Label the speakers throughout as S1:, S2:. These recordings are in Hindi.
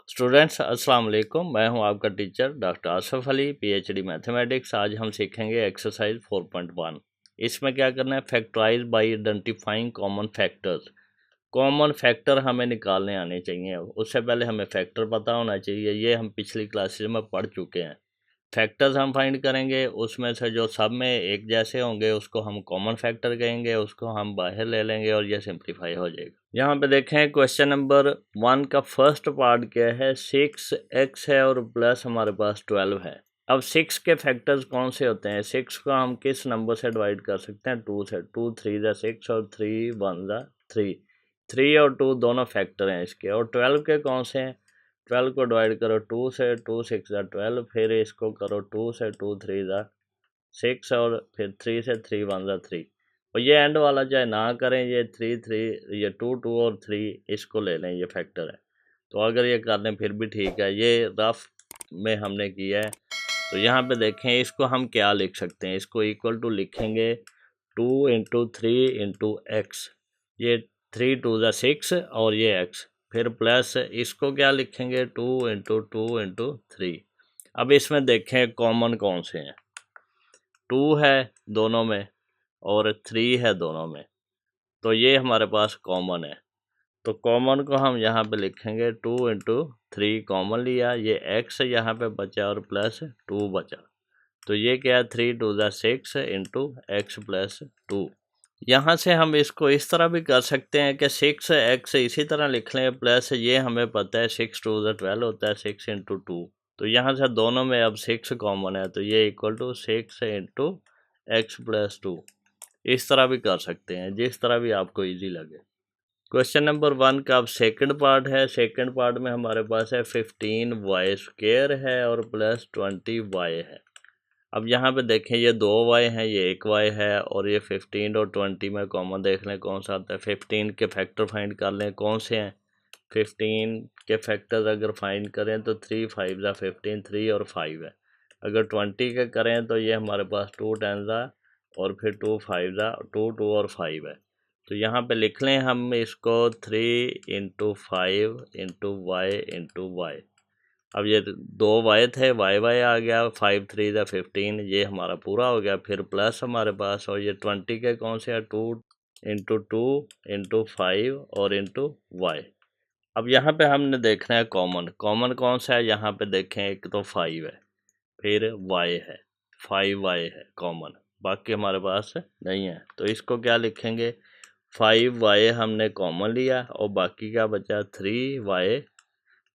S1: स्टूडेंट्स अस्सलाम वालेकुम। मैं हूं आपका teacher doctor Asaf Ali, PhD mathematics. आज हम सीखेंगे एक्सरसाइज 4.1। इसमें क्या करना है, factorize by identifying common factors. Common factor हमें निकालने आने चाहिए। उससे पहले हमें फैक्टर पता होना चाहिए, ये हम पिछली क्लासेस में पढ़ चुके हैं। फैक्टर्स हम फाइंड करेंगे, उसमें से जो सब में एक जैसे होंगे उसको हम कॉमन फैक्टर कहेंगे, उसको हम बाहर ले लेंगे और ये सिंप्लीफाई हो जाएगा। यहाँ पे देखें क्वेश्चन नंबर 1 का फर्स्ट पार्ट क्या है, 6x है और प्लस हमारे पास 12 है। अब 6 के फैक्टर्स कौन से होते हैं, 6 को हम किस नंबर से डिवाइड कर सकते हैं, 2 से। 2 3 ज़ा 6 और 3 1 ज़ा 3। 3 और 2 दोनों फैक्टर हैं इसके। और 12 के कौन से हैं, 12 को डिवाइड करो 2 से, 2 6 ज़ा 12, फिर इसको करो 2 से, 2 3 ज़ा 6 और फिर 3 से, 3 1 ज़ा 3। और ये एंड वाला चाहे ना करें, ये 3 3, ये 2 2 और 3 इसको ले लें, ये फैक्टर है। तो अगर ये कर लें फिर भी ठीक है, ये रफ में हमने किया है। तो यहाँ पे देखें इसको हम क्या लिख सकते हैं, इसको इक्वल टू लिखेंगे 2 इंटू 3 इंटू एक्स। ये 3 2 ज़ा 6 और ये एक्स, फिर प्लस इसको क्या लिखेंगे 2 इंटू 2 इंटू 3। अब इसमें देखें कॉमन कौन से हैं, 2 है दोनों में और 3 है दोनों में, तो ये हमारे पास कॉमन है। तो कॉमन को हम यहाँ पे लिखेंगे 2 इंटू 3 कॉमन लिया, ये x यहाँ पे बचा और प्लस 2 बचा। तो ये क्या है, 3 2 ज़ा 6 इंटू एक्स प्लस 2। यहाँ से हम इसको इस तरह भी कर सकते हैं कि 6x इसी तरह लिख लें, प्लस ये हमें पता है 6 2 ज़ा 12 होता है, 6 इंटू 2। तो यहाँ से दोनों में अब 6 कॉमन है, तो ये equal to 6 into x plus 2। इस तरह भी कर सकते हैं, जिस तरह भी आपको इजी लगे। क्वेश्चन नंबर 1 का अब सेकंड पार्ट है। सेकंड पार्ट में हमारे पास है 15y² है और प्लस 20y है। अब यहाँ पे देखें ये 2y हैं, ये 1y है, और ये 15 और 20 में कॉमन देख लें कौन सा आता है। 15 के फैक्टर फाइंड कर लें कौन से हैं, 15 के फैक्टर्स अगर फाइंड करें तो 3 5 ज़ा 15, 3 और 5 है। अगर 20 के करें तो ये हमारे पास 2 10 ज़ा और फिर 2 5 ज़ा 2 2 और 5 है। तो यहाँ पे लिख लें हम इसको 3 into 5 into y into y. अब ये 2y थे, y आ गया, 5 3 ज़ा 15, ये हमारा पूरा हो गया। फिर प्लस हमारे पास, और ये 20 के कौन से हैं, 2 इंटू 2 इंटू 5 और इंटू वाई। अब यहाँ पे हमने देखना है कॉमन, कॉमन कौन सा है, यहाँ पे देखें एक तो 5 है, फिर y है, 5y है कॉमन, बाकी हमारे पास नहीं है। तो इसको क्या लिखेंगे, 5y हमने कॉमन लिया और बाकी क्या बचा, 3y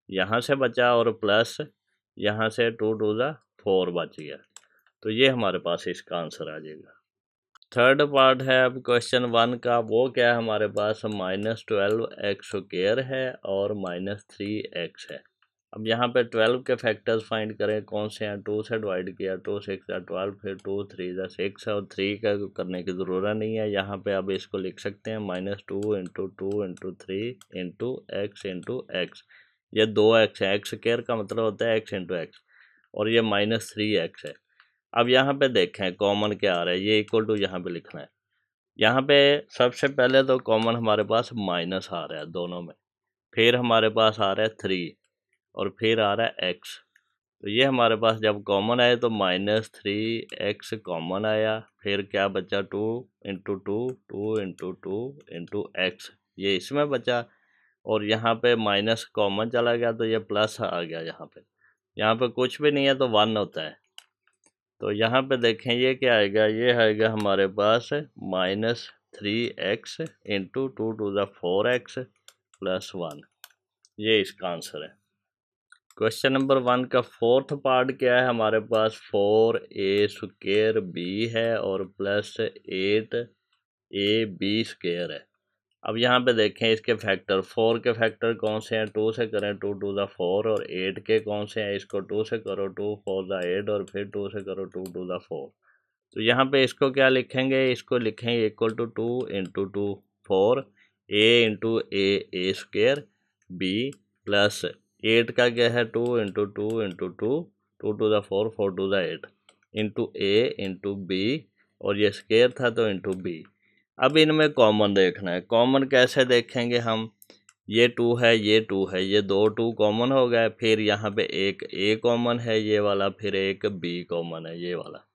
S1: यहाँ से बचा और प्लस यहाँ से 2 2 ज़ा 4 बच गया। तो ये हमारे पास इसका आंसर आ जाएगा। थर्ड पार्ट है अब क्वेश्चन 1 का, वो क्या है हमारे पास, -12x² है और -3x है। अब यहाँ पे 12 के फैक्टर्स फाइंड करें कौन से हैं, 2 से डिवाइड किया, 2 6 ज़ा 12, फिर 2 3 ज़ा 6 और 3 का करने की ज़रूरत नहीं है। यहाँ पे अब इसको लिख सकते हैं -2 इंटू 2 इंटू 3 इंटू एक्स। ये 2x है, x² का मतलब होता है x इंटू एक्स, और ये -3x है। अब यहाँ पे देखें कॉमन क्या आ रहा है, ये इक्वल टू यहाँ पे लिखना है। यहाँ पे सबसे पहले तो कॉमन हमारे पास माइनस आ रहा है दोनों में, फिर हमारे पास आ रहा है 3 और फिर आ रहा है x। तो ये हमारे पास जब कॉमन आए तो -3x कॉमन आया, फिर क्या बचा, 2 इंटू 2 2 इंटू 2 इंटू एक्स, ये इसमें बचा, और यहाँ पे माइनस कॉमन चला गया तो ये प्लस आ गया। यहाँ पे कुछ भी नहीं है तो 1 होता है। तो यहाँ पे देखें ये क्या आएगा, ये आएगा हमारे पास -3x इंटू 2 2 ज़ा 4x प्लस 1। ये इसका आंसर है। क्वेश्चन नंबर 1 का फोर्थ पार्ट क्या है, हमारे पास 4a² है और प्लस 8ab² है। अब यहाँ पे देखें इसके फैक्टर, 4 के फैक्टर कौन से हैं, 2 से करें 2 2 ज़ा 4, और 8 के कौन से हैं, इसको 2 से करो 2 4 ज़ा 8 और फिर 2 से करो 2 2 ज़ा 4। तो यहाँ पे इसको क्या लिखेंगे, इसको लिखेंगे equal to 2 into 2 4, a into a² b plus 8 का क्या है, 2 इंटू 2 इंटू 2 2 2 ज़ा 4 4 2 ज़ा 8 इंटू a इंटू b, और ये स्क्वायर था तो इंटू b। अब इनमें कॉमन देखना है, कॉमन कैसे देखेंगे हम, ये 2 है, ये 2 है, ये 2 2 कॉमन हो गए, फिर यहाँ पे एक ए कॉमन है ये वाला, फिर एक बी कॉमन है ये वाला।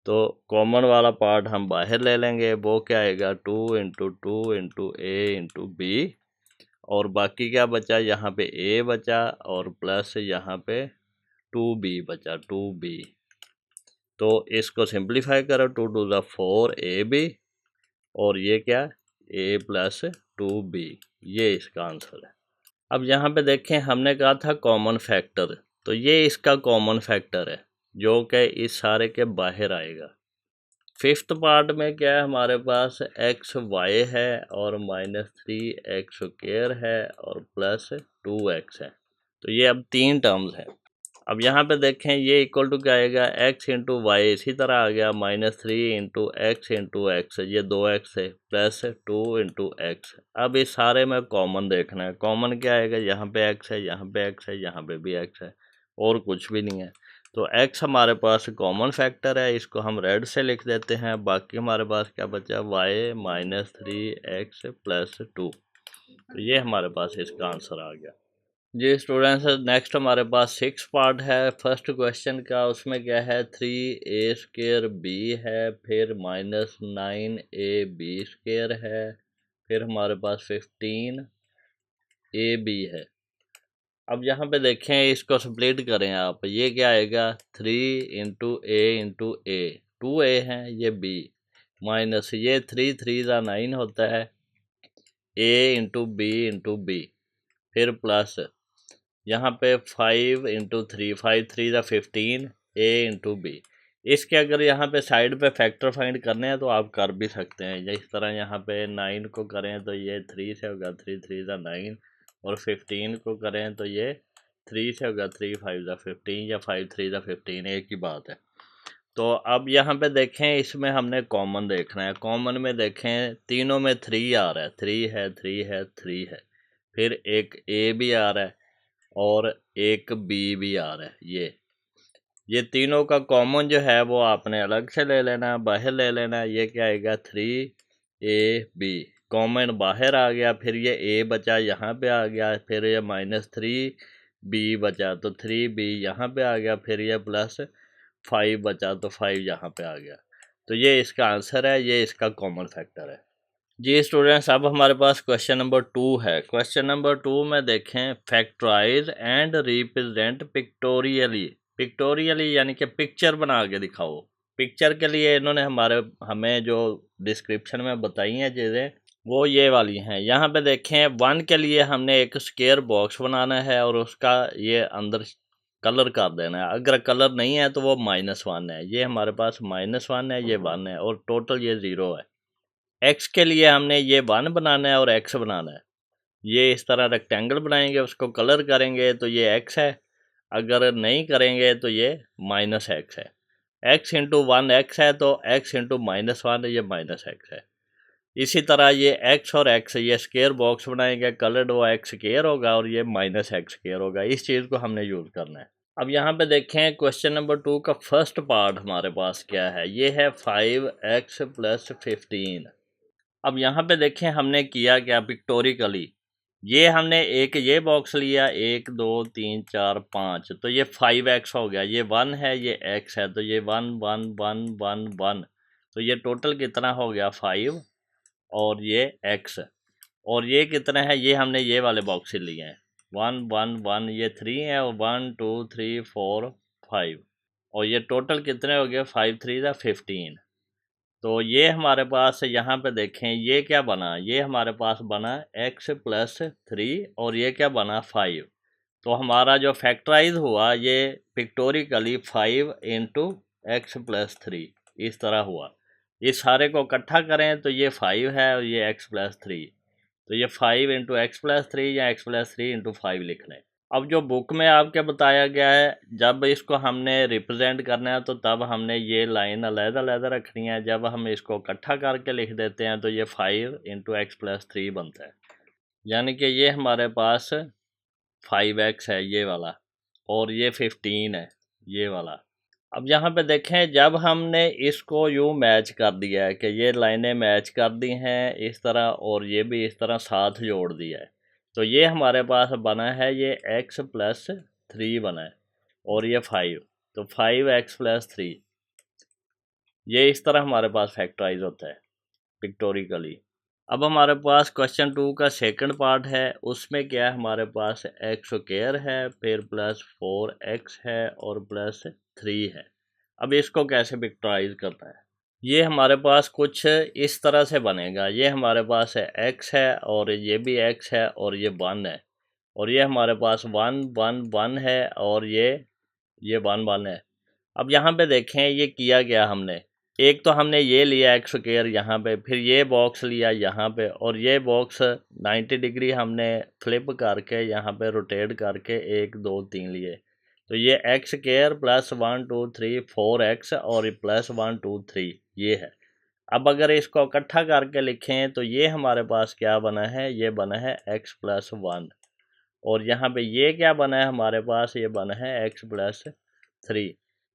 S1: तो कॉमन वाला पार्ट हम बाहर ले लेंगे, वो क्या आएगा 2 इंटू ए इंटू बी, और बाकी क्या बचा, यहाँ पे ए बचा और प्लस यहाँ पे 2b बचा, 2b। तो इसको सिंप्लीफाई करो, 2 टू द 4 ab, और ये क्या a प्लस 2b, ये इसका आंसर है। अब यहाँ पे देखें, हमने कहा था कॉमन फैक्टर, तो ये इसका कॉमन फैक्टर है जो कि इस सारे के बाहर आएगा। फिफ्थ पार्ट में क्या है, हमारे पास एक्स वाई है और -3x² है और प्लस 2x है। तो ये अब 3 टर्म्स हैं। अब यहाँ पे देखें, ये इक्वल टू क्या आएगा, x इंटू वाई, इसी तरह आ गया -3 इंटू एक्स इंटू एक्स, ये 2x है, प्लस 2 इंटू एक्स। अब इस सारे में कॉमन देखना है, कॉमन क्या आएगा, यहाँ पे x है, यहाँ पे x है, यहाँ पे भी x है, और कुछ भी नहीं है। तो x हमारे पास कॉमन फैक्टर है, इसको हम रेड से लिख देते हैं। बाकी हमारे पास क्या बचा, y -3x प्लस 2। तो ये हमारे पास इसका आंसर आ गया जी। स्टूडेंट्स, नेक्स्ट हमारे पास 6 पार्ट है फर्स्ट क्वेश्चन का। उसमें क्या है, 3a² b है, फिर -9ab² है, फिर हमारे पास 15ab है। अब यहाँ पे देखें, इसको स्प्लिट करें आप, ये क्या आएगा 3 इंटू ए इंटू ए, 2a है, ये b, माइनस ये 3 3 का 9 होता है, a into b into b, फिर प्लस यहाँ पे 5 इंटू 3, 5 3 का 15, a इंटू बी। इसके अगर यहाँ पे साइड पे फैक्टर फाइंड करने हैं तो आप कर भी सकते हैं। इस तरह यहाँ पे 9 को करें तो ये 3 से होगा, 3 3 का 9, और 15 को करें तो ये 3 से होगा, 3 5 का 15, या 5 3 का 15, एक ही बात है। तो अब यहाँ पे देखें, इसमें हमने कॉमन देखना है। कॉमन में देखें, तीनों में 3 आ रहा है, 3 है, 3 है, 3 है, फिर एक ए भी आ रहा है और एक बी भी आ रहा है। ये तीनों का कॉमन जो है वो आपने अलग से ले लेना, बाहर ले लेना। ये क्या आएगा 3ab, कॉमन बाहर आ गया, फिर ये a बचा, यहाँ पे आ गया, फिर ये -3b बचा, तो 3b यहाँ पे आ गया, फिर ये +5 बचा, तो 5 यहाँ पे आ गया। तो ये इसका आंसर है, ये इसका कॉमन फैक्टर है जी। स्टूडेंट्स, अब हमारे पास क्वेश्चन नंबर 2 है। क्वेश्चन नंबर 2 में देखें, factorise and represent pictorially. Pictorially यानी कि पिक्चर बना के दिखाओ। पिक्चर के लिए इन्होंने हमें जो डिस्क्रिप्शन में बताई हैं चीज़ें, वो ये वाली हैं। यहाँ पे देखें, 1 के लिए हमने एक स्क्वायर बॉक्स बनाना है और उसका ये अंदर कलर कर देना है। अगर कलर नहीं है तो वो -1 है। ये हमारे पास -1 है, ये 1 है, और टोटल ये 0 है। एक्स के लिए हमने ये 1 बनाना है और एक्स बनाना है। ये इस तरह रेक्टेंगल बनाएंगे, उसको कलर करेंगे तो ये एक्स है, अगर नहीं करेंगे तो ये -x है। x इंटू 1 एक्स है, तो x इंटू -1 ये -x है। इसी तरह ये x और x, ये स्क्वायर बॉक्स बनाएंगे, कलर्ड वो x स्क्वायर होगा और ये -x स्क्वायर होगा। इस चीज़ को हमने यूज़ करना है। अब यहाँ पे देखें, क्वेश्चन नंबर 2 का फर्स्ट पार्ट हमारे पास क्या है, ये है 5x + 15। अब यहाँ पे देखें, हमने किया क्या पिक्टोरिकली, ये हमने एक ये बॉक्स लिया, 1 2 3 4 5, तो ये 5x हो गया। ये 1 है, ये x है, तो ये 1 1 1 1 1, तो ये टोटल कितना हो गया 5, और ये x, और ये कितना है, ये हमने ये वाले बॉक्स से लिए हैं, 1 1 1, ये 3 है, और 1 2 3 4 5, और ये टोटल कितने हो गए 5 3 का 15। तो ये हमारे पास यहाँ पे देखें, ये क्या बना, ये हमारे पास बना x + 3, और ये क्या बना 5। तो हमारा जो फैक्टराइज हुआ, ये पिक्टोरिकली 5 इंटू x + 3 इस तरह हुआ। इस सारे को इकट्ठा करें तो ये 5 है और ये x + 3, तो ये 5 इंटू x + 3 या x + 3 इंटू 5 लिख लें। अब जो बुक में आपके बताया गया है, जब इसको हमने रिप्रेजेंट करना है तो तब हमने ये लाइन अलग-अलग रखनी है। जब हम इसको इकट्ठा करके लिख देते हैं तो ये 5 इंटू x + 3 बनता है, यानी कि ये हमारे पास 5x है ये वाला, और ये 15 है ये वाला। अब यहाँ पे देखें, जब हमने इसको यूँ मैच कर दिया है कि ये लाइनें मैच कर दी हैं इस तरह, और ये भी इस तरह साथ जोड़ दिया है, तो ये हमारे पास बना है ये x प्लस 3 बना है और ये 5, तो 5x+3, ये इस तरह हमारे पास फैक्टराइज होता है पिक्टोरिकली। अब हमारे पास क्वेश्चन 2 का सेकंड पार्ट है, उसमें क्या है, हमारे पास एक्स स्क्वायर है, फिर प्लस 4x है और प्लस 3 है। अब इसको कैसे पिक्टोराइज करना है, ये हमारे पास कुछ इस तरह से बनेगा। ये हमारे पास है x है और ये भी x है और ये 1 है और ये हमारे पास 1 1 1 है और ये 1 1 है। अब यहाँ पे देखें ये किया गया हमने, एक तो हमने ये लिया एक्स स्क्वायर यहाँ पे, फिर ये बॉक्स लिया यहाँ पे और ये बॉक्स 90 डिग्री हमने फ्लिप करके यहाँ पे रोटेट करके 1 2 3 लिए। तो ये एक्स स्क्वायर प्लस 1 2 3 4x और प्लस 1 2 3 ये है। अब अगर इसको इकट्ठा करके लिखें तो ये हमारे पास क्या बना है, ये बना है x+1 और यहाँ पे ये क्या बना है हमारे पास, ये बना है x+3।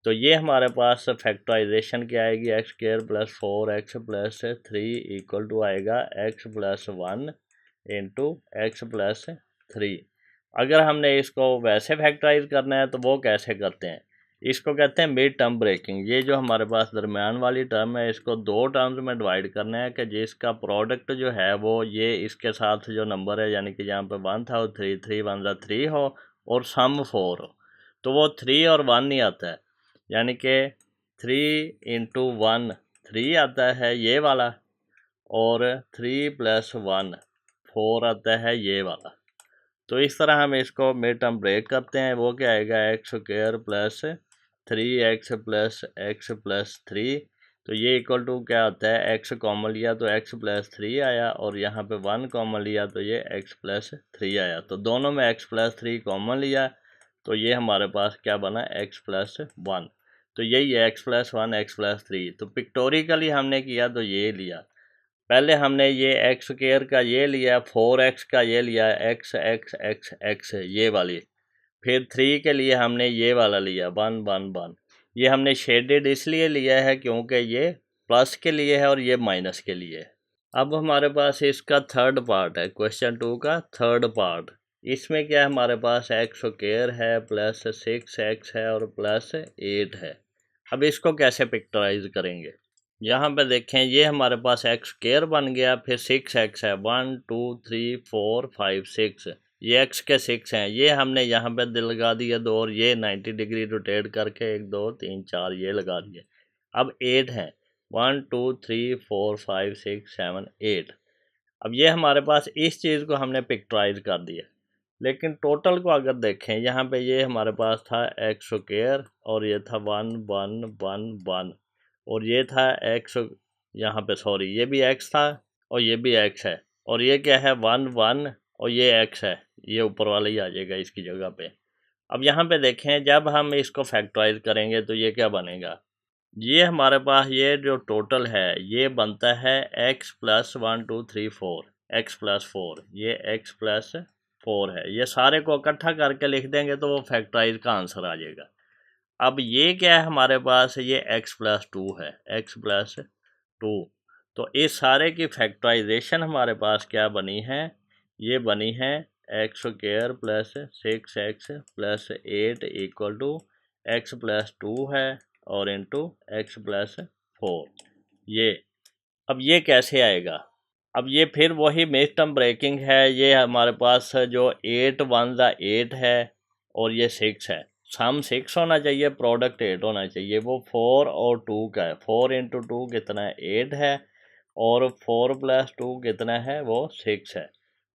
S1: तो ये हमारे पास फैक्टराइजेशन क्या आएगी, x square plus 4x+3 equal to आएगा x+1 इंटू x+3। अगर हमने इसको वैसे फैक्टराइज करना है तो वो कैसे करते हैं, इसको कहते हैं मिड टर्म ब्रेकिंग। ये जो हमारे पास दरमियान वाली टर्म है इसको 2 टर्म्स में डिवाइड करना है कि जिसका प्रोडक्ट जो है वो ये इसके साथ जो नंबर है, यानी कि यहाँ पे 1 था वो 3 3 1 3 हो और सम 4 हो, तो वो 3 और 1 नहीं आता है, यानी कि 3 इंटू 1 3 आता है ये वाला और 3 + 1 4 आता है ये वाला। तो इस तरह हम इसको मिड टर्म ब्रेक करते हैं। वो क्या आएगा, x square plus 3x plus x+3, तो ये इक्वल टू क्या होता है, x कॉमन लिया तो x+3 आया और यहाँ पे 1 कॉमन लिया तो ये x+3 आया। तो दोनों में x+3 कॉमन लिया तो ये हमारे पास क्या बना, x+1। तो यही है x+1 x+3। तो पिक्टोरिकली हमने किया तो ये लिया, पहले हमने ये एक्स स्क्वायर का ये लिया, 4x का ये लिया, x x x x ये वाली, फिर 3 के लिए हमने ये वाला लिया 1 1 1। ये हमने शेडेड इसलिए लिया है क्योंकि ये प्लस के लिए है और ये माइनस के लिए है। अब हमारे पास इसका थर्ड पार्ट है, क्वेश्चन 2 का थर्ड पार्ट। इसमें क्या है, हमारे पास एक्स स्क्वायर है प्लस 6x है और प्लस 8 है। अब इसको कैसे पिक्चराइज करेंगे, यहाँ पे देखें ये हमारे पास एक्स स्क्वायर बन गया, फिर 6x है, 1 2 3 4 5 6, ये x के 6 हैं, ये हमने यहाँ पे दिल लगा दिया 2 और ये 90 डिग्री रोटेट करके 1 2 3 4 ये लगा दिए। अब 8 हैं, 1 2 3 4 5 6 7 8। अब ये हमारे पास इस चीज़ को हमने पिक्चराइज कर दिया, लेकिन टोटल को अगर देखें यहाँ पे ये हमारे पास था एक्स स्क्वायर और ये था 1 1 1 1 और ये था एक्स, यहाँ पे सॉरी ये भी एक्स था और ये भी एक्स है और ये क्या है 1 1 और ये एक्स है, ये ऊपर वाला ही आ जाएगा इसकी जगह पे। अब यहाँ पे देखें जब हम इसको फैक्टराइज करेंगे तो ये क्या बनेगा, ये हमारे पास ये जो टोटल है ये बनता है x+1 2 3 4, x+4, ये x+4 है। ये सारे को इकट्ठा करके लिख देंगे तो वो फैक्टराइज का आंसर आ जाएगा। अब ये क्या है हमारे पास, ये x+2 है, x+2। तो इस सारे की फैक्टराइजेशन हमारे पास क्या बनी है, ये बनी है x square plus 6x plus 8 equal to x+2 है और इंटू x+4 ये। अब ये कैसे आएगा, अब ये फिर वही मिड टर्म ब्रेकिंग है। ये हमारे पास जो 8 1 8 है और ये 6 है, सम 6 होना चाहिए, प्रोडक्ट 8 होना चाहिए। वो 4 और 2 का है, 4 इंटू 2 कितना है 8 है और 4 + 2 कितना है वो 6 है।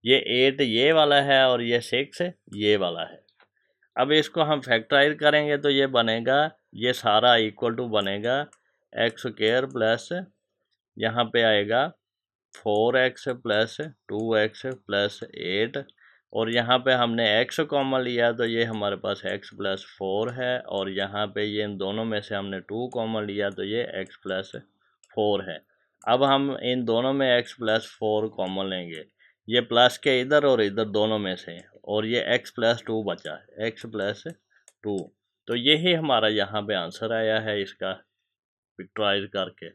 S1: ये 8 ये वाला है और ये 6 ये वाला है। अब इसको हम फैक्टराइज करेंगे तो ये बनेगा, ये सारा इक्वल टू बनेगा एक्स स्क्वायर प्लस यहाँ पे आएगा 4x प्लस 2x प्लस 8 और यहाँ पे हमने x कॉमन लिया तो ये हमारे पास x+4 है और यहाँ पे ये इन दोनों में से हमने 2 कॉमन लिया तो ये x+4 है। अब हम इन दोनों में x+4 कॉमन लेंगे, ये प्लस के इधर और इधर दोनों में से, और ये x+2 बचा है, x+2। तो यही हमारा यहाँ पे आंसर आया है इसका पिक्चराइज करके।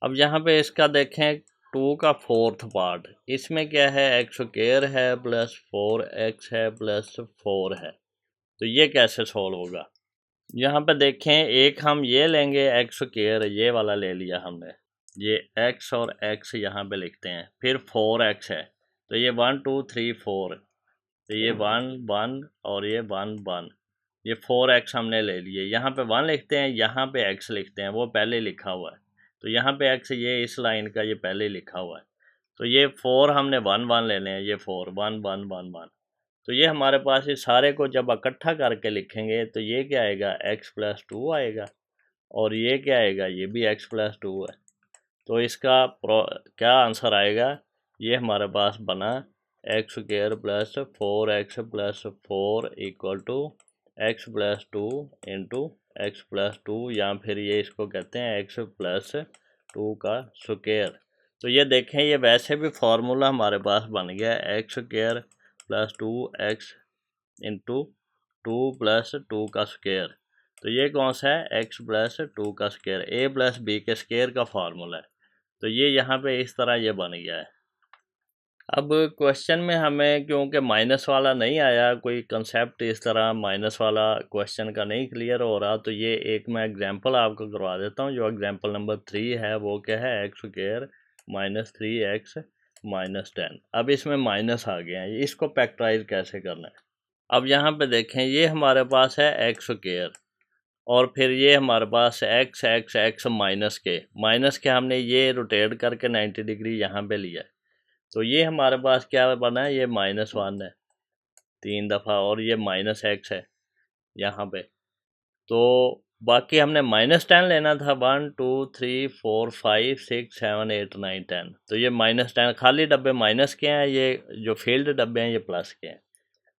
S1: अब यहाँ पे इसका देखें टू का फोर्थ पार्ट, इसमें क्या है एक्स स्क्वायर है प्लस 4x है प्लस 4 है। तो ये कैसे सॉल्व होगा? यहाँ पे देखें, एक हम ये लेंगे एक्स स्क्वायर, ये वाला ले लिया हमने, ये x और x यहाँ पे लिखते हैं, फिर 4x है तो ये 1 2 3 4, तो ये 1 1 और ये 1 1, ये 4x हमने ले लिए। यहाँ पे 1 लिखते हैं, यहाँ पे x लिखते हैं, वो पहले लिखा हुआ है। तो यहाँ पे x ये इस लाइन का ये पहले लिखा हुआ है। तो ये 4 हमने 1 1 लेने हैं, ये 4 1 1 1 1। तो ये हमारे पास इस सारे को जब इकट्ठा करके लिखेंगे तो ये क्या आएगा, x प्लस 2 आएगा, और ये क्या आएगा, ये भी x प्लस 2 है। तो इसका क्या आंसर आएगा, ये हमारे पास बना x square plus 4x plus 4 equal to x plus 2 into x plus 2, या फिर ये इसको कहते हैं एक्स प्लस 2 का स्क्वायर। तो ये देखें, ये वैसे भी फार्मूला हमारे पास बन गया x square plus 2x into 2 plus 2 का स्क्वायर। तो ये कौन सा है, x प्लस 2 का स्क्वायर, a प्लस b के स्क्वायर का फार्मूला है। तो ये यहाँ पे इस तरह ये बन गया है। अब क्वेश्चन में हमें क्योंकि माइनस वाला नहीं आया, कोई कंसेप्ट इस तरह माइनस वाला क्वेश्चन का नहीं क्लियर हो रहा, तो ये एक मैं एग्जांपल आपको करवा देता हूँ। जो एग्जांपल नंबर 3 है वो क्या है, x square minus 3x minus 10। अब इसमें माइनस आ गया है, इसको फैक्टराइज कैसे करना है। अब यहाँ पे देखें, ये हमारे पास है एक्स स्क्वायर, और फिर ये हमारे पास एक्स एक्स एक्स माइनस के हमने ये रोटेट करके 90 डिग्री यहाँ पे लिया है। तो ये हमारे पास क्या बना है, ये -1 है 3 दफ़ा, और ये -x है यहाँ पे। तो बाकी हमने -10 लेना था, 1 2 3 4 5 6 7 8 9 10। तो ये -10 खाली डब्बे माइनस के हैं, ये जो फील्ड डब्बे हैं ये प्लस के हैं।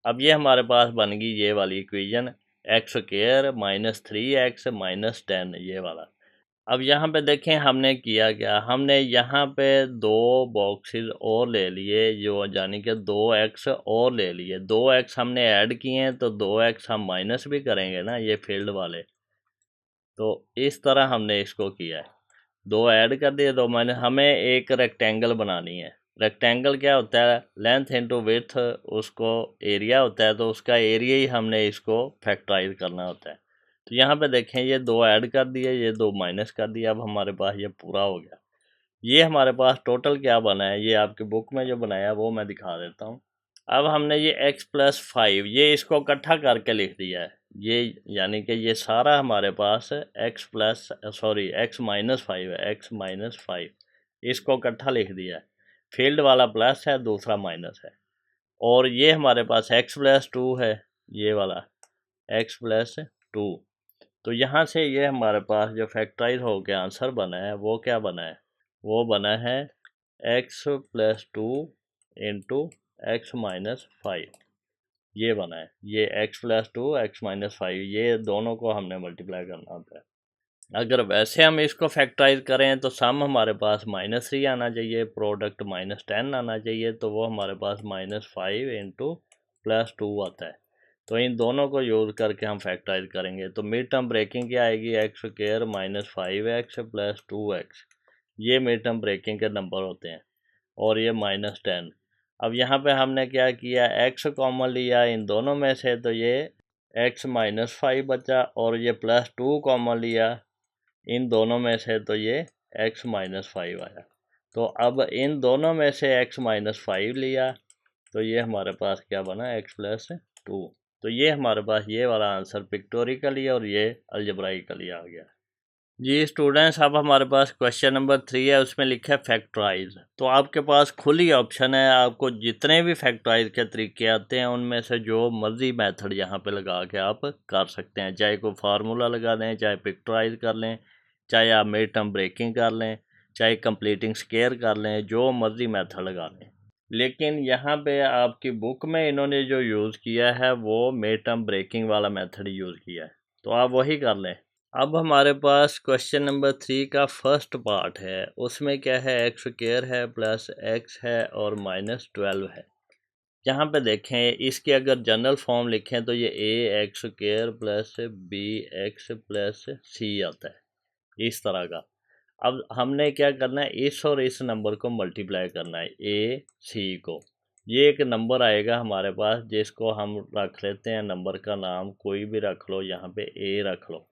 S1: अब ये हमारे पास बन गई ये वाली equation, x square minus 3x minus 10, ये वाला। अब यहाँ पे देखें हमने किया क्या, हमने यहाँ पे 2 बॉक्सेस और ले लिए, जो यानी कि 2x और ले लिए। 2x हमने ऐड किए हैं तो 2x हम माइनस भी करेंगे ना, ये फील्ड वाले। तो इस तरह हमने इसको किया है, 2 ऐड कर दिए 2 माइनस। हमें एक रेक्टेंगल बनानी है। रेक्टेंगल क्या होता है, लेंथ इंटू विड्थ, उसको एरिया होता है, तो उसका एरिया ही हमने इसको फैक्टराइज करना होता है। तो यहाँ पे देखें, ये 2 ऐड कर दिए, ये 2 माइनस कर दिया, अब हमारे पास ये पूरा हो गया। ये हमारे पास टोटल क्या बना है, ये आपकी बुक में जो बनाया है वो मैं दिखा देता हूँ। अब हमने ये x प्लस 5 ये इसको इकट्ठा करके लिख दिया है, ये यानी कि ये सारा हमारे पास x माइनस 5 है, x माइनस 5, इसको इकट्ठा लिख दिया है। फील्ड वाला प्लस है, दूसरा माइनस है, और ये हमारे पास x प्लस 2 है, ये वाला x प्लस 2। तो यहाँ से ये हमारे पास जो फैक्टराइज हो के आंसर बना है वो क्या बना है, वो बना है x plus 2 into x minus 5, ये बना है। ये x प्लस 2 एक्स माइनस 5, ये दोनों को हमने मल्टीप्लाई करना होता है। अगर वैसे हम इसको फैक्टराइज करें तो सम हमारे पास -3 आना चाहिए, प्रोडक्ट -10 आना चाहिए, तो वो हमारे पास -5 इंटू प्लस 2 आता है। तो इन दोनों को यूज़ करके हम फैक्टराइज करेंगे, तो मिड टर्म ब्रेकिंग क्या आएगी, x square minus 5x plus 2x, ये मिड टर्म ब्रेकिंग के नंबर होते हैं, और ये -10। अब यहाँ पे हमने क्या किया, x कॉमन लिया इन दोनों में से, तो ये x माइनस 5 बचा, और ये प्लस 2 कॉमन लिया इन दोनों में से, तो ये x माइनस 5 आया। तो अब इन दोनों में से x माइनस 5 लिया, तो ये हमारे पास क्या बना, x प्लस 2। तो ये हमारे पास ये वाला आंसर पिक्टोरिकली और ये अलजेब्राइकली आ गया। जी स्टूडेंट्स, अब हमारे पास क्वेश्चन नंबर 3 है, उसमें लिखा है फैक्टराइज। तो आपके पास खुली ऑप्शन है, आपको जितने भी फैक्टराइज के तरीके आते हैं उनमें से जो मर्जी मेथड यहाँ पे लगा के आप कर सकते हैं, चाहे कोई फार्मूला लगा दें, चाहे पिक्टराइज कर लें, चाहे आप मिड टर्म ब्रेकिंग कर लें, चाहे कंप्लीटिंग स्केयर कर लें, जो मर्जी मेथड लगा लें। लेकिन यहाँ पे आपकी बुक में इन्होंने जो यूज़ किया है वो मिड टर्म ब्रेकिंग वाला मेथड यूज़ किया है, तो आप वही कर लें। अब हमारे पास क्वेश्चन नंबर 3 का फर्स्ट पार्ट है, उसमें क्या है, एक्स स्क्वायर है प्लस x है और -12 है। यहाँ पे देखें, इसकी अगर जनरल फॉर्म लिखें तो ये ax square plus bx plus c आता है, इस तरह का। अब हमने क्या करना है, इस और इस नंबर को मल्टीप्लाई करना है, ए सी को। ये एक नंबर आएगा हमारे पास जिसको हम रख लेते हैं, नंबर का नाम कोई भी रख लो, यहाँ पे ए रख लो।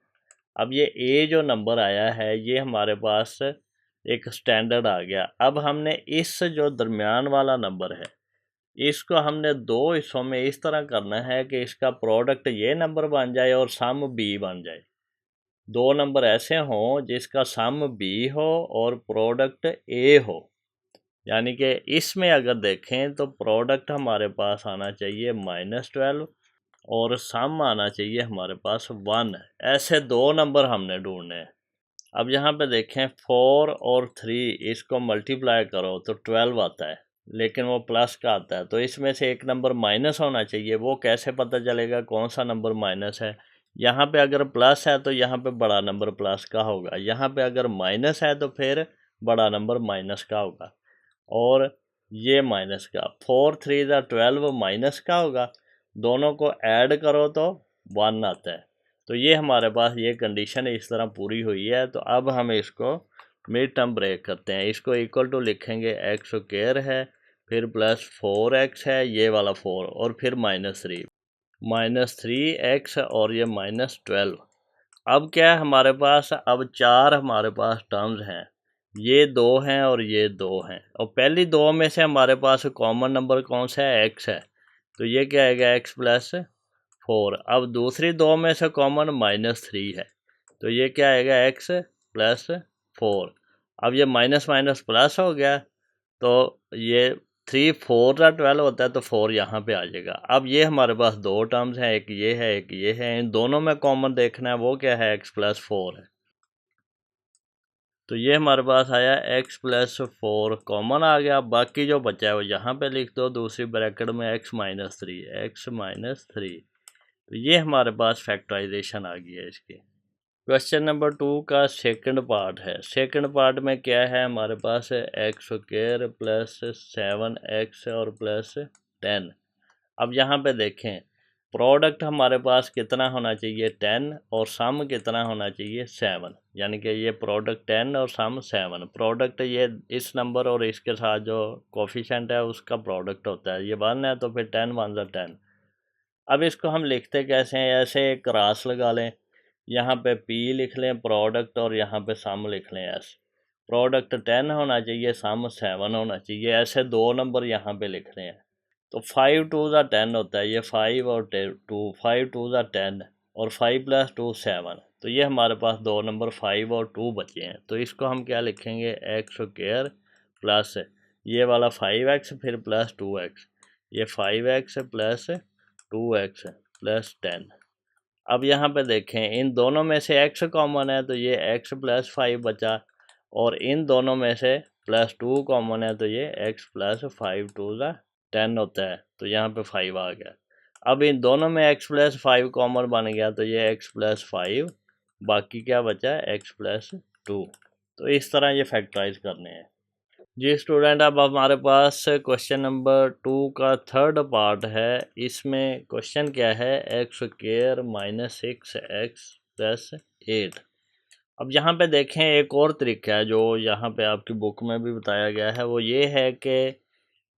S1: अब ये ए जो नंबर आया है ये हमारे पास एक स्टैंडर्ड आ गया। अब हमने इस जो दरमियान वाला नंबर है इसको हमने दो हिस्सों में इस तरह करना है कि इसका प्रोडक्ट ये नंबर बन जाए और सम बी बन जाए। दो नंबर ऐसे हों जिसका सम बी हो और प्रोडक्ट ए हो। यानी कि इसमें अगर देखें तो प्रोडक्ट हमारे पास आना चाहिए -12 और सम आना चाहिए हमारे पास 1। ऐसे दो नंबर हमने ढूंढने हैं। अब यहाँ पे देखें 4 और 3 इसको मल्टीप्लाई करो तो 12 आता है, लेकिन वो प्लस का आता है, तो इसमें से एक नंबर माइनस होना चाहिए। वो कैसे पता चलेगा कौन सा नंबर माइनस है? यहाँ पे अगर प्लस है तो यहाँ पे बड़ा नंबर प्लस का होगा, यहाँ पे अगर माइनस है तो फिर बड़ा नंबर माइनस का होगा, और ये माइनस का। 4 3 12 माइनस का होगा, दोनों को ऐड करो तो 1 आता है। तो ये हमारे पास ये कंडीशन इस तरह पूरी हुई है। तो अब हम इसको मिड टर्म ब्रेक करते हैं। इसको इक्वल टू लिखेंगे एक्स स्क्वायर है, फिर प्लस 4x है, ये वाला 4, और फिर -3x और ये -12। अब क्या है हमारे पास, अब 4 हमारे पास टर्म्स हैं, ये 2 हैं और ये 2 हैं, और पहली दो में से हमारे पास कॉमन नंबर कौन सा है? x है, तो ये क्या आएगा x + 4। अब दूसरी दो में से कॉमन -3 है, तो ये क्या आएगा x + 4। अब ये माइनस माइनस प्लस हो गया, तो ये 3 4 12 होता है, तो 4 यहाँ पे आ जाएगा। अब ये हमारे पास दो टर्म्स हैं, एक ये है एक ये है, इन दोनों में कॉमन देखना है, वो क्या है? x + 4 है। तो ये हमारे पास आया x + 4 कॉमन आ गया। बाकी जो बचा है वो यहाँ पे लिख दो दूसरी ब्रैकेट में, x - 3। तो ये हमारे पास फैक्टराइजेशन आ गई है इसकी। क्वेश्चन नंबर 2 का सेकंड पार्ट है। सेकंड पार्ट में क्या है हमारे पास? x² + 7x और +10। अब यहाँ पे देखें, प्रोडक्ट हमारे पास कितना होना चाहिए? 10, और सम कितना होना चाहिए? 7। यानी कि ये प्रोडक्ट 10 और सम 7। प्रोडक्ट ये इस नंबर और इसके साथ जो कोफिशिएंट है उसका प्रोडक्ट होता है, ये 1 है, तो फिर 10 1 = 10। अब इसको हम लिखते कैसे हैं? ऐसे एक क्रॉस लगा लें, यहाँ पे p लिख लें प्रोडक्ट, और यहाँ पे सम लिख लें s। प्रोडक्ट 10 होना चाहिए, सम 7 होना चाहिए, ऐसे दो नंबर यहाँ पे लिख रहे हैं। तो 5 2 * 10 होता है, ये 5 और 2, 5 2 * 10, और 5 + 2 7। तो ये हमारे पास दो नंबर 5 और 2 बचे हैं। तो इसको हम क्या लिखेंगे? x² प्लस ये वाला 5x, फिर प्लस 2x, ये 5x + 2x + 10। अब यहाँ पे देखें, इन दोनों में से x कॉमन है, तो ये x + 5 बचा, और इन दोनों में से +2 कॉमन है, तो ये x + 5 2 * 10 होता है, तो यहाँ पे 5 आ गया। अब इन दोनों में x + 5 कॉमन बन गया, तो ये x + 5, बाकी क्या बचा? x + 2। तो इस तरह ये फैक्टराइज करने हैं जी स्टूडेंट। अब हमारे पास क्वेश्चन नंबर 2 का थर्ड पार्ट है। इसमें क्वेश्चन क्या है? x² - 6x + 8। अब यहाँ पे देखें, एक और तरीका है जो यहाँ पे आपकी बुक में भी बताया गया है, वो ये है कि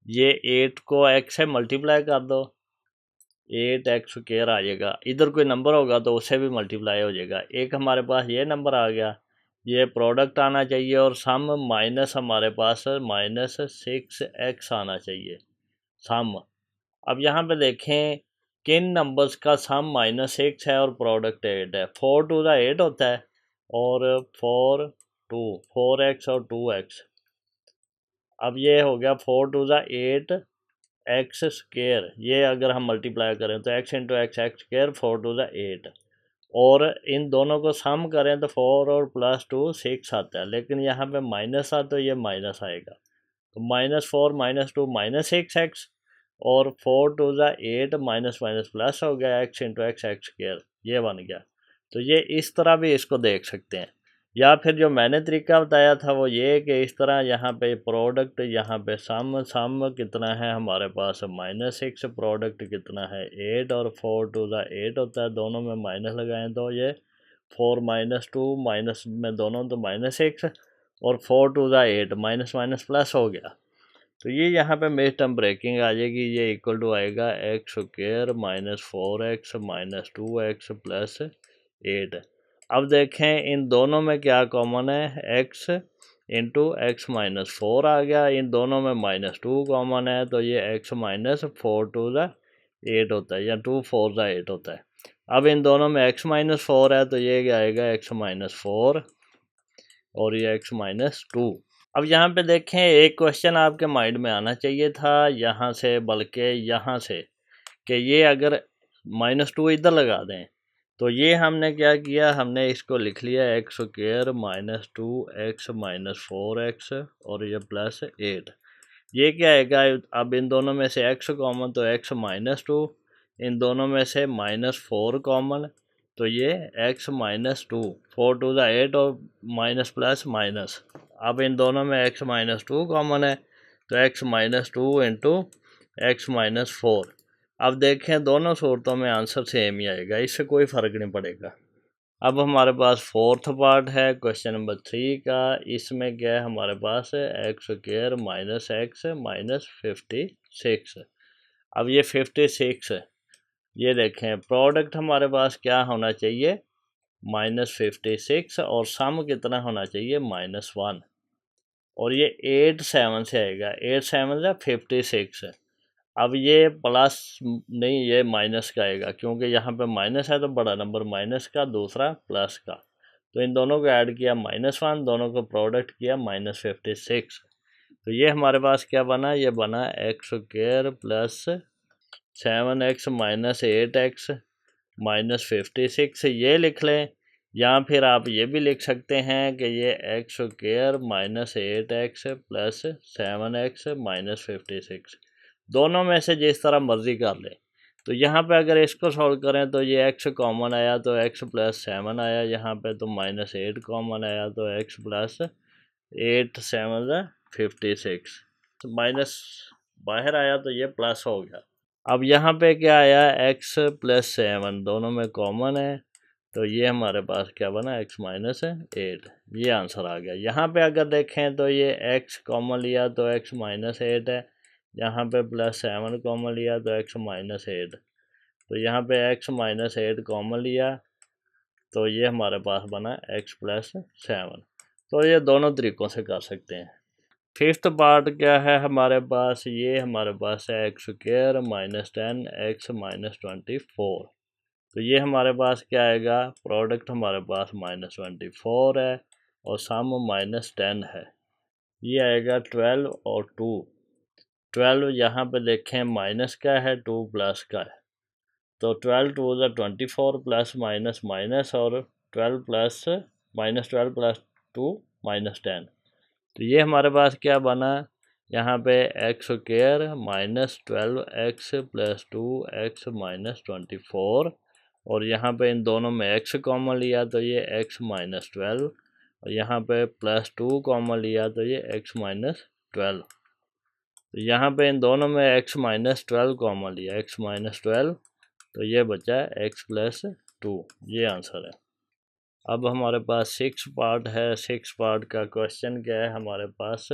S1: ये 8 को x से मल्टीप्लाई कर दो, 8x² आ जाएगा। इधर कोई नंबर होगा तो उससे भी मल्टीप्लाई हो जाएगा। एक हमारे पास ये नंबर आ गया, ये प्रोडक्ट आना चाहिए, और सम माइनस हमारे पास -6x आना चाहिए सम। अब यहाँ पे देखें किन नंबर्स का सम -6 है और प्रोडक्ट 8 है। 4 2 * 8 होता है, और 4 2 4x और 2x। अब ये हो गया 4 2 * 8 x²। ये अगर हम मल्टीप्लाई करें तो x × x² 4 2 * 8, और इन दोनों को सम करें तो 4 और +2 6 आता है, लेकिन यहाँ पे माइनस आ तो ये माइनस आएगा, तो -4 - 2 -6x, और 4 2 * 8 माइनस माइनस प्लस हो गया, x × x² ये बन गया। तो ये इस तरह भी इसको देख सकते हैं, या फिर जो मैंने तरीका बताया था वो ये कि इस तरह यहाँ पे प्रोडक्ट, यहाँ पे सम कितना है हमारे पास? -6, प्रोडक्ट कितना है? 8, और 4 2 * 8 होता है, दोनों में माइनस लगाएं तो ये 4 - 2 माइनस में दोनों तो -6, और 4 टू ज़ा 8, माइनस माइनस प्लस हो गया। तो ये यहाँ पे मिड टर्म ब्रेकिंग आ जाएगी, ये इक्वल टू आएगा x square minus 4x minus 2x plus 8। अब देखें इन दोनों में क्या कॉमन है, x इंटू एक्स माइनस 4 आ गया, इन दोनों में माइनस 2 कॉमन है, तो ये x माइनस 4 टू ज़ा 8 होता है, या 2 4 ज़ा 8 होता है। अब इन दोनों में x माइनस 4 है, तो ये क्या आएगा x माइनस 4 और ये x माइनस 2। अब यहाँ पे देखें एक क्वेश्चन आपके माइंड में आना चाहिए था यहाँ से, बल्कि यहाँ से, कि ये अगर माइनस 2 इधर लगा दें, तो ये हमने क्या किया, हमने इसको लिख लिया x square minus 2x minus 4x और ये प्लस 8। ये क्या आएगा, अब इन दोनों में से x कॉमन, तो x माइनस 2, इन दोनों में से माइनस 4 कॉमन, तो ये x माइनस 2, 4 टू द 8 और माइनस प्लस माइनस। अब इन दोनों में x माइनस 2 कॉमन है, तो x minus 2 into x minus 4। अब देखें दोनों सूरतों में आंसर सेम ही आएगा, इससे कोई फ़र्क नहीं पड़ेगा। अब हमारे पास फोर्थ पार्ट है क्वेश्चन नंबर 3 का। इसमें क्या है, हमारे पास है x square minus x minus 56। अब ये 56 है, ये देखें प्रोडक्ट हमारे पास क्या होना चाहिए, माइनस 56, और सम कितना होना चाहिए, माइनस 1। और ये 8 7 से आएगा, 8 7 से 56 है। अब ये प्लस नहीं, ये माइनस का आएगा, क्योंकि यहाँ पे माइनस है तो बड़ा नंबर माइनस का, दूसरा प्लस का, तो इन दोनों को ऐड किया -1, दोनों को प्रोडक्ट किया -56। तो ये हमारे पास क्या बना, ये बना x square plus 7x minus 8x minus 56, ये लिख लें, या फिर आप ये भी लिख सकते हैं कि ये x square minus 8x plus 7x minus 56, दोनों में से जिस तरह मर्जी कर लें। तो यहाँ पे अगर इसको सॉल्व करें तो ये x कॉमन आया तो x प्लस 7 आया, यहाँ पे तो माइनस 8 कॉमन आया तो x प्लस 8 7 56, तो माइनस बाहर आया तो ये प्लस हो गया। अब यहाँ पे क्या आया, x प्लस 7 दोनों में कॉमन है, तो ये हमारे पास क्या बना, x माइनस 8, ये आंसर आ गया। यहाँ पे अगर देखें तो ये x कॉमन लिया तो x माइनस 8 है, यहाँ पे प्लस 7 कॉमन लिया तो x माइनस 8, तो यहाँ पे x माइनस 8 कॉमन लिया तो ये हमारे पास बना x प्लस 7। तो ये दोनों तरीक़ों से कर सकते हैं। फिफ्थ पार्ट क्या है हमारे पास, ये हमारे पास है x square minus 10 x minus 24। तो ये हमारे पास क्या आएगा, प्रोडक्ट हमारे पास -24 है और सम -10 है, ये आएगा 12 और 2। 12 यहाँ पे देखें माइनस का है, 2 प्लस का है, तो 12 टू ज़ा 24 प्लस माइनस माइनस, और 12 प्लस -12 प्लस 2 -10। तो ये हमारे पास क्या बना, यहाँ पे x square minus 12x plus 2x minus 24, और यहाँ पे इन दोनों में x कॉमन लिया तो ये x माइनस 12, और यहाँ पे प्लस 2 कॉमन लिया तो ये x माइनस 12। तो यहाँ पे इन दोनों में x माइनस 12 कॉमन लिया, x माइनस 12, तो ये बचा x प्लस 2, ये आंसर है। अब हमारे पास 6 पार्ट है। 6 पार्ट का क्वेश्चन क्या है हमारे पास,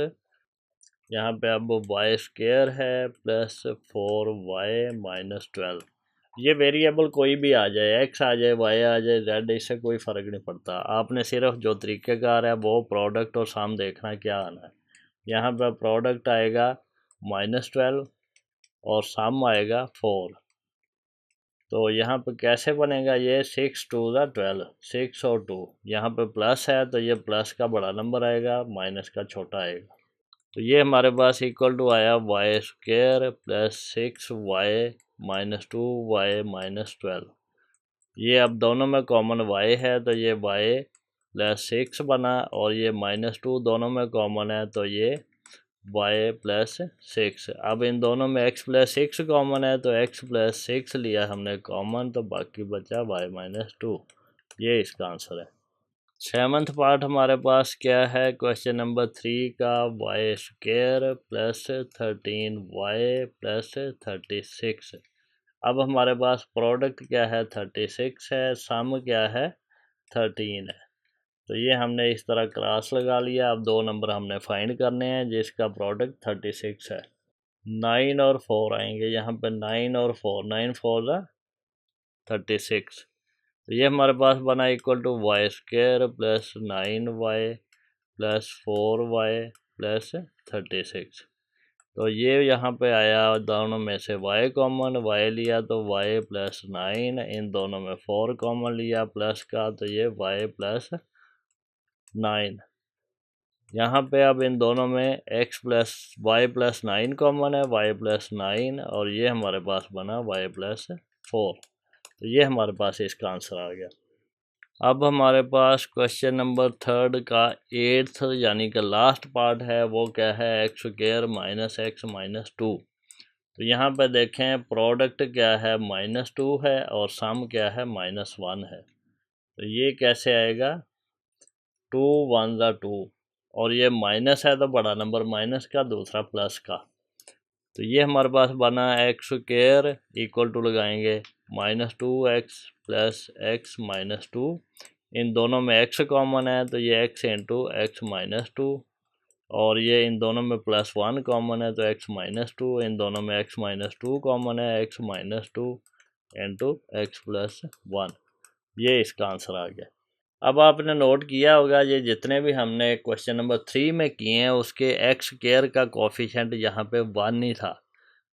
S1: यहाँ पे अब वाई स्क्वायर है प्लस 4y माइनस 12। ये वेरिएबल कोई भी आ जाए, x आ जाए, y आ जाए, z, इससे कोई फ़र्क नहीं पड़ता। आपने सिर्फ जो तरीक़ेकार है वो प्रोडक्ट और सम देखना क्या आना है। यहाँ पर प्रोडक्ट आएगा -12 और सम आएगा 4। तो यहाँ पे कैसे बनेगा, ये 6 टू ज़ा 12, 6 और 2, यहाँ पे प्लस है तो ये प्लस का बड़ा नंबर आएगा, माइनस का छोटा आएगा। तो ये हमारे पास इक्वल टू आया y square plus 6y minus 2y minus 12। ये अब दोनों में कॉमन y है तो ये y प्लस 6 बना, और ये -2 दोनों में कॉमन है तो ये y प्लस 6। अब इन दोनों में x प्लस 6 कॉमन है तो x प्लस 6 लिया हमने कॉमन, तो बाकी बचा y माइनस 2, ये इसका आंसर है। 7th पार्ट हमारे पास क्या है, क्वेश्चन नंबर 3 का, Y square plus 13y plus 36। अब हमारे पास प्रोडक्ट क्या है, 36 है, सम क्या है, 13 है। तो ये हमने इस तरह क्रॉस लगा लिया। अब दो नंबर हमने फाइंड करने हैं जिसका प्रोडक्ट 36 है। 9 और 4 आएंगे यहाँ पे, 9 और 4, 9 4 ज़ा 36। तो ये हमारे पास बना equal to y square plus 9y plus 4y plus 36। तो ये यहाँ पे आया, दोनों में से y कॉमन, y लिया तो y प्लस 9, इन दोनों में 4 कॉमन लिया प्लस का, तो ये y प्लस 9। यहाँ पे अब इन दोनों में x plus y plus 9 common है, y प्लस 9, और ये हमारे पास बना y प्लस 4। तो ये हमारे पास इसका आंसर आ गया। अब हमारे पास क्वेश्चन नंबर 3 का 8th यानी कि लास्ट पार्ट है, वो क्या है, x square minus x minus 2। तो यहाँ पे देखें प्रोडक्ट क्या है, -2 है, और सम क्या है, -1 है। तो ये कैसे आएगा, 2 1 ज़ा 2, और ये माइनस है तो बड़ा नंबर माइनस का, दूसरा प्लस का। तो ये हमारे पास बना एक्स स्क्वायर इक्वल टू लगाएंगे -2x प्लस एक्स माइनस 2, इन दोनों में x कॉमन है तो ये x इंटू एक्स माइनस 2, और ये इन दोनों में +1 कॉमन है तो x माइनस 2, इन दोनों में x माइनस 2 कॉमन है, x minus 2 into x plus 1। ये इसका आंसर आ गया। अब आपने नोट किया होगा ये जितने भी हमने क्वेश्चन नंबर 3 में किए हैं उसके एक्स स्क्वायर का कोफिशिएंट यहाँ पे 1 ही था।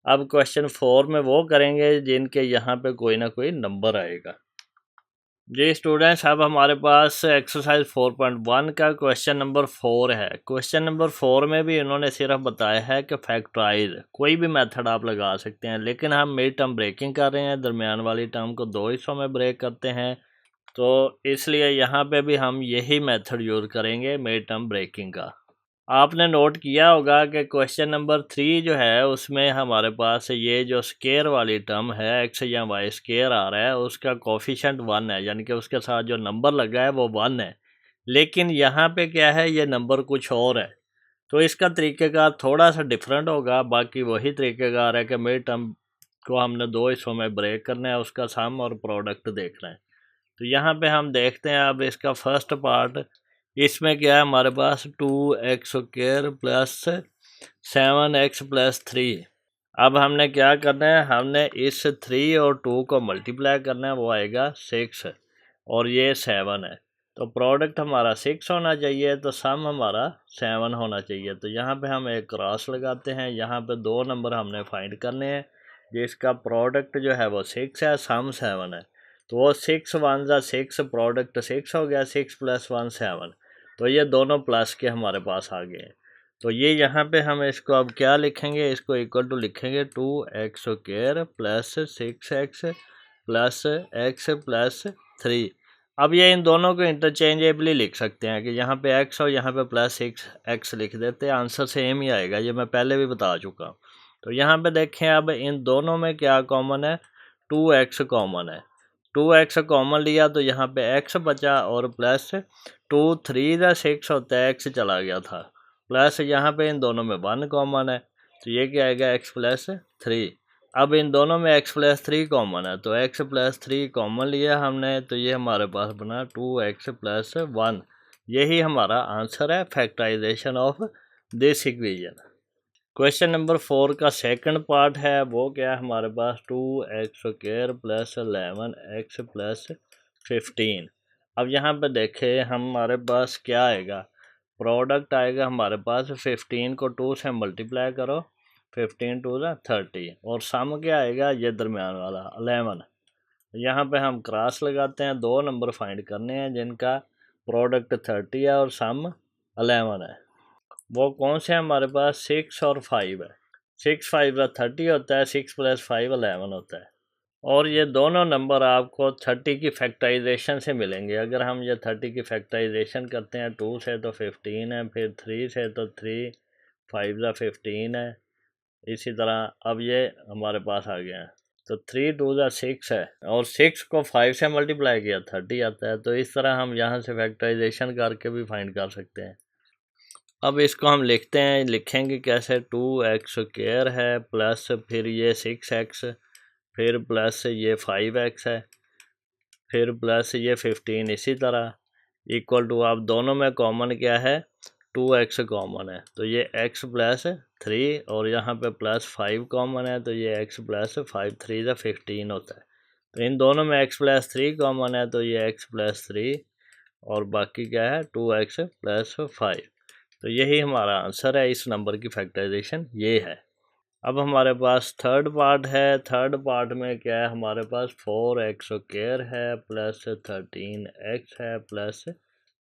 S1: अब क्वेश्चन 4 में वो करेंगे जिनके यहाँ पे कोई ना कोई नंबर आएगा। जी स्टूडेंट्स, अब हमारे पास एक्सरसाइज 4.1 का क्वेश्चन नंबर 4 है। क्वेश्चन नंबर 4 में भी इन्होंने सिर्फ बताया है कि फैक्टराइज, कोई भी मेथड आप लगा सकते हैं, लेकिन हम मिड टर्म ब्रेकिंग कर रहे हैं, दरमियान वाली टर्म को 2 हिस्सों में ब्रेक करते हैं, तो इसलिए यहाँ पे भी हम यही मेथड यूज़ करेंगे मिड टर्म ब्रेकिंग का। आपने नोट किया होगा कि क्वेश्चन नंबर 3 जो है उसमें हमारे पास ये जो स्केयर वाली टर्म है एक्स या वाई स्केयर आ रहा है, उसका कोफिशिएंट 1 है, यानी कि उसके साथ जो नंबर लगा है वो 1 है। लेकिन यहाँ पे क्या है, ये नंबर कुछ और है, तो इसका तरीक़ेकार थोड़ा सा डिफरेंट होगा। बाकी वही तरीक़ेकार है कि मिड टर्म को हमने 2 हिस्सों में ब्रेक करना है, उसका सम और प्रोडक्ट देखना है। तो यहाँ पे हम देखते हैं अब इसका फर्स्ट पार्ट, इसमें क्या है हमारे पास 2x square plus 7x plus 3। अब हमने क्या करना है, हमने इस 3 और 2 को मल्टीप्लाई करना है, वो आएगा 6 और ये 7 है। तो प्रोडक्ट हमारा 6 होना चाहिए, तो सम हमारा 7 होना चाहिए। तो यहाँ पे हम एक क्रॉस लगाते हैं, यहाँ पे दो नंबर हमने फाइंड करने हैं जिसका प्रोडक्ट जो है वो 6 है, सम 7 है। तो वो 6 1 ज़ा 6, प्रोडक्ट 6 हो गया, 6 प्लस 1 7। तो ये दोनों प्लस के हमारे पास आ गए हैं। तो ये यहाँ पे हम इसको अब क्या लिखेंगे, इसको इक्वल टू लिखेंगे 2x square plus 6x plus x plus 3। अब ये इन दोनों को इंटरचेंजेबली लिख सकते हैं कि यहाँ पे x और यहाँ पे प्लस 6x लिख देते हैं, आंसर सेम ही आएगा, ये मैं पहले भी बता चुका हूँ। तो यहाँ पे देखें अब इन दोनों में क्या कॉमन है, 2x कॉमन है। 2x कॉमन लिया तो यहाँ पे x बचा, और प्लस 2 3 ज़ा 6 होता है, x चला गया था, प्लस यहाँ पे इन दोनों में 1 कॉमन है, तो ये क्या आएगा, x प्लस 3। अब इन दोनों में x प्लस 3 कॉमन है, तो x प्लस 3 कॉमन लिया हमने, तो ये हमारे पास बना 2x प्लस 1। यही हमारा आंसर है factorization of this equation. Question number 4 का सेकंड पार्ट है, वो क्या है हमारे पास, 2x square plus 11x plus 15। अब यहाँ पे देखें हमारे पास क्या आएगा, प्रोडक्ट आएगा हमारे पास 15 को 2 से मल्टीप्लाई करो, 15 2 ज़ा 30, और सम क्या आएगा, ये दरमियान वाला 11। यहाँ पे हम क्रॉस लगाते हैं, दो नंबर फाइंड करने हैं जिनका प्रोडक्ट 30 है और सम 11 है। वो कौन से हैं हमारे पास, 6 और 5 है। 6 5 ज़ा 30 होता है, 6 प्लस 5 11 होता है, और ये दोनों नंबर आपको 30 की फैक्टराइजेशन से मिलेंगे। अगर हम ये 30 की फैक्टराइजेशन करते हैं, 2 से तो 15 है, फिर 3 से तो 3, 5 ज़ा 15 है, इसी तरह अब ये हमारे पास आ गया है। तो 3 2 ज़ा 6 है, और 6 को 5 से मल्टीप्लाई किया 30 आता है। तो इस तरह हम यहाँ से फैक्टराइजेशन करके भी फाइंड कर सकते हैं। अब इसको हम लिखते हैं, लिखेंगे कैसे, 2x स्क्वायर है प्लस फिर ये 6x, फिर प्लस ये 5x है, फिर प्लस ये 15, इसी तरह इक्वल टू, अब दोनों में कॉमन क्या है, 2x कॉमन है तो ये x प्लस 3 और यहाँ पे प्लस 5 कॉमन है तो ये x प्लस 5, 3 ज़ा 15 होता है। तो इन दोनों में x प्लस 3 कॉमन है तो ये x प्लस 3 और बाकी क्या है 2x प्लस 5। तो यही हमारा आंसर है, इस नंबर की फैक्टराइजेशन ये है। अब हमारे पास थर्ड पार्ट है। थर्ड पार्ट में क्या है, हमारे पास 4x स्क्वायर है प्लस 13x है प्लस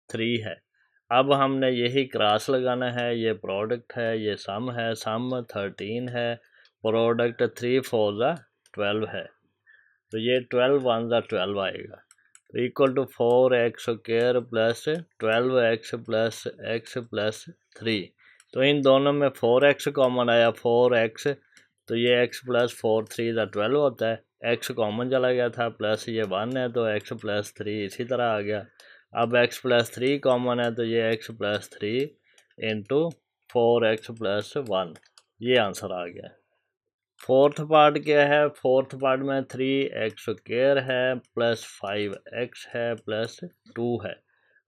S1: 3 है। अब हमने यही क्रॉस लगाना है, ये प्रोडक्ट है, ये सम है, सम 13 है, प्रोडक्ट 3 4 ज़ा 12 है तो ये 12 1 ज़ा 12 आएगा। तो equal to 4x square plus 12x plus x plus 3। तो इन दोनों में 4x कॉमन आया, 4x तो ये x प्लस 4 3 ज़ा 12 होता है, x कॉमन चला गया था प्लस ये 1 है तो x प्लस 3 इसी तरह आ गया। अब x प्लस 3 कॉमन है तो ये x plus 3 into 4x plus 1, ये आंसर आ गया। फोर्थ पार्ट क्या है, फोर्थ पार्ट में 3x स्क्वायर है प्लस 5x है प्लस 2 है।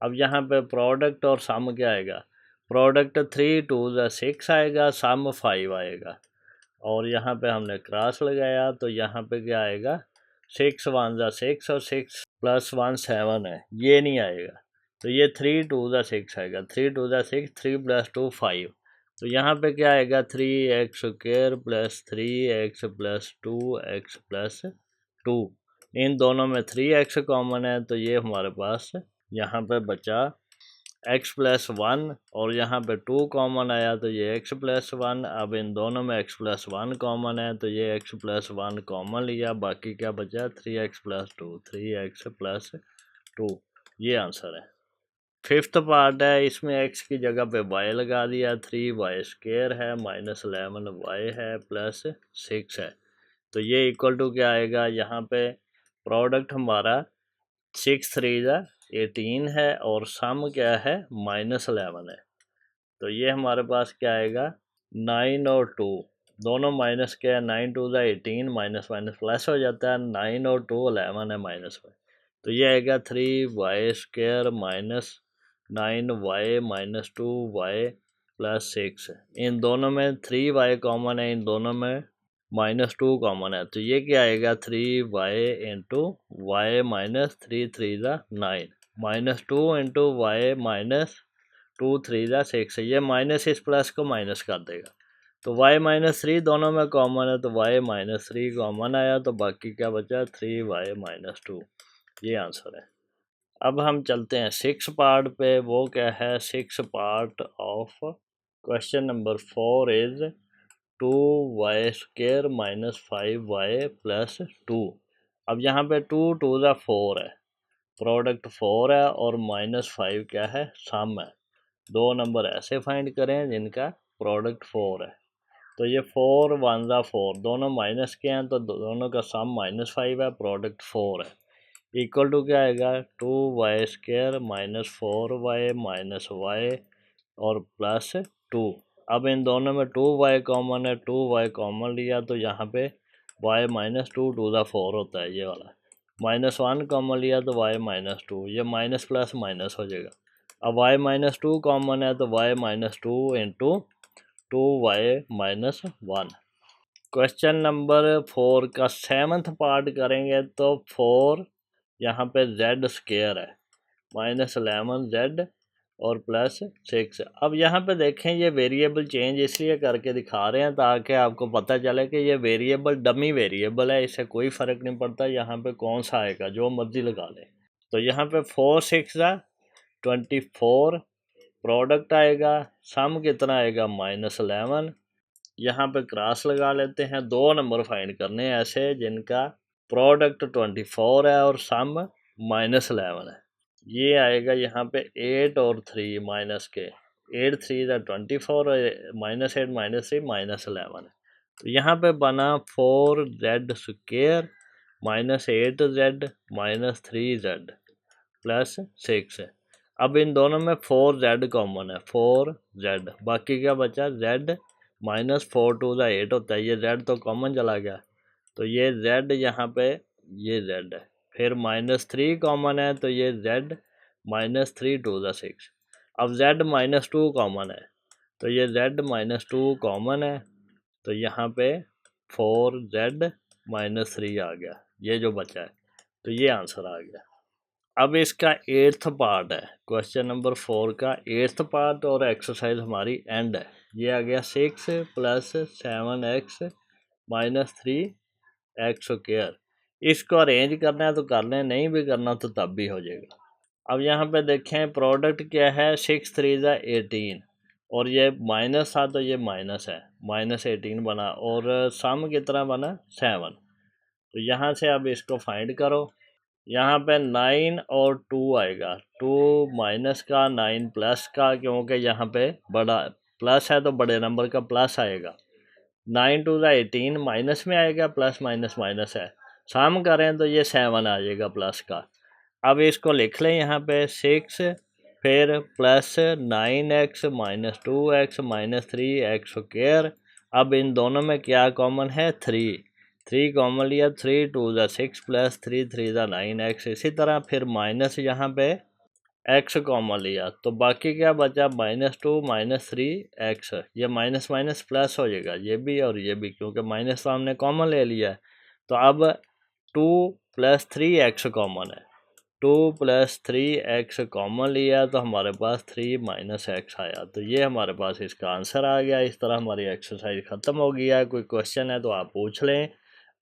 S1: अब यहाँ पे प्रोडक्ट और सम क्या आएगा, प्रोडक्ट 3 2 ज़ा 6 आएगा, सम 5 आएगा और यहाँ पे हमने क्रॉस लगाया तो यहाँ पे क्या आएगा, 6 1 ज़ा 6 और 6 प्लस 1 7 है, ये नहीं आएगा तो ये 3 2 ज़ा 6 आएगा, 3 2 ज़ा 6, 3 प्लस 2 5। तो यहाँ पे क्या आएगा, 3x square plus 3x plus 2x plus 2। इन दोनों में 3x कॉमन है तो ये हमारे पास यहाँ पे बचा x प्लस 1 और यहाँ पे 2 कॉमन आया तो ये x प्लस 1। अब इन दोनों में x प्लस 1 कॉमन है तो ये x प्लस 1 कॉमन लिया, बाकी क्या बचा 3x प्लस 2, 3x प्लस 2, ये आंसर है। फिफ्थ पार्ट है, इसमें x की जगह पे y लगा दिया, 3y स्क्वायर है माइनस 11y है प्लस 6 है। तो ये इक्वल टू क्या आएगा, यहाँ पे प्रोडक्ट हमारा 6 3 ज़ा 18 है और सम क्या है माइनस 11 है। तो ये हमारे पास क्या आएगा, 9 और 2 दोनों माइनस क्या है, 9 2 ज़ा 18 माइनस माइनस प्लस हो जाता है, 9 और 2 11 है माइनस में। तो ये आएगा 3y square minus 9y minus 2y plus 6। इन दोनों में 3y कॉमन है, इन दोनों में माइनस 2 कॉमन है तो ये क्या आएगा, 3y इंटू वाई माइनस 3 3 ज़ा 9 माइनस 2 इंटू वाई माइनस 2 3 ज़ा 6। ये माइनस इस प्लस को माइनस कर देगा तो y माइनस 3 दोनों में कॉमन है तो y माइनस 3 कॉमन आया तो बाकी क्या बचा 3y माइनस 2, ये आंसर है। अब हम चलते हैं 6 पार्ट पे, वो क्या है 6 part of question number 4 is 2y square minus 5y plus 2। अब यहाँ पे 2 2 ज़ा 4 है, प्रोडक्ट 4 है और माइनस 5 क्या है सम है। दो नंबर ऐसे फाइंड करें जिनका प्रोडक्ट 4 है। तो ये 4 1 ज़ा 4 दोनों माइनस के हैं तो दोनों का सम माइनस 5 है, प्रोडक्ट 4 है। इक्वल टू क्या आएगा, 2y square minus 4y minus y और प्लस 2। अब इन दोनों में 2y कॉमन है, 2y कॉमन लिया तो यहाँ पे y माइनस 2 2 ज़ा 4 होता है, ये वाला माइनस 1 कॉमन लिया तो y माइनस 2, ये माइनस प्लस माइनस हो जाएगा। अब y माइनस 2 कॉमन है तो y minus 2 into 2y minus 1। Question number 4 का 7th पार्ट करेंगे तो 4 यहाँ पे z स्क्वायर है माइनस 11 z और प्लस 6। अब यहाँ पे देखें ये वेरिएबल चेंज इसलिए करके दिखा रहे हैं ताकि आपको पता चले कि ये वेरिएबल डमी वेरिएबल है, इससे कोई फ़र्क नहीं पड़ता यहाँ पे कौन सा आएगा, जो मर्जी लगा लें। तो यहाँ पे 4 6 ज़ा 24 प्रोडक्ट आएगा, सम कितना आएगा माइनस 11। यहाँ पे क्रॉस लगा लेते हैं, दो नंबर फाइंड करने हैं ऐसे जिनका प्रोडक्ट 24 है और सम माइनस 11 है। ये आएगा यहाँ पे 8 और 3 माइनस के, 8 3 ज़ा 24 और माइनस 8 माइनस 3 माइनस 11 है। तो यहाँ पे बना 4z square minus 8z minus 3z plus 6 है। अब इन दोनों में 4z कॉमन है, 4z बाकी क्या बचा z माइनस 4 2 ज़ा 8 होता है, ये z तो कॉमन चला गया तो ये z यहाँ पे ये z है। फिर माइनस 3 कॉमन है तो ये z -3 टू द 6। अब z -2 कॉमन है, तो ये z -2 कॉमन है, तो यहाँ पे 4z -3 आ गया, ये जो बचा है, तो ये आंसर आ गया। अब इसका 8th पार्ट है, क्वेश्चन नंबर 4 का 8th पार्ट, और एक्सरसाइज हमारी एंड है। ये आ गया 6 + 7x - 3x स्क्वायर। इसको अरेंज करना है तो कर लें, नहीं भी करना तो तब भी हो जाएगा। अब यहाँ पे देखें प्रोडक्ट क्या है, 6 3 ज़ा 18, और ये माइनस था तो ये माइनस है, -18 बना, और सम कितना बना 7। तो यहाँ से अब इसको फाइंड करो। यहाँ पे 9 और 2 आएगा, 2 माइनस का 9 प्लस का, क्योंकि यहाँ पे बड़ा प्लस है तो बड़े नंबर का प्लस आएगा। 9 2 ज़ा 18 माइनस में आएगा, प्लस माइनस माइनस है, सम करें तो ये 7 आ जाएगा प्लस का। अब इसको लिख लें यहाँ पे 6, फिर plus 9x - 2x - 3x square. अब इन दोनों में क्या कॉमन है, 3 कॉमन लिया, 3 2 ज़ा 6 + 3 3 ज़ा 9x। इसी तरह फिर माइनस यहाँ पे x कॉमन लिया, तो बाकी क्या बचा, -2 - 3x। ये माइनस माइनस प्लस हो जाएगा, ये भी और ये भी, क्योंकि माइनस तो हमने कॉमन ले लिया है। तो अब 2 + 3x कॉमन है, 2 + 3x कॉमन लिया तो हमारे पास 3 - x आया, तो ये हमारे पास इसका आंसर आ गया। इस तरह हमारी एक्सरसाइज ख़त्म हो गया है। कोई क्वेश्चन है तो आप पूछ लें।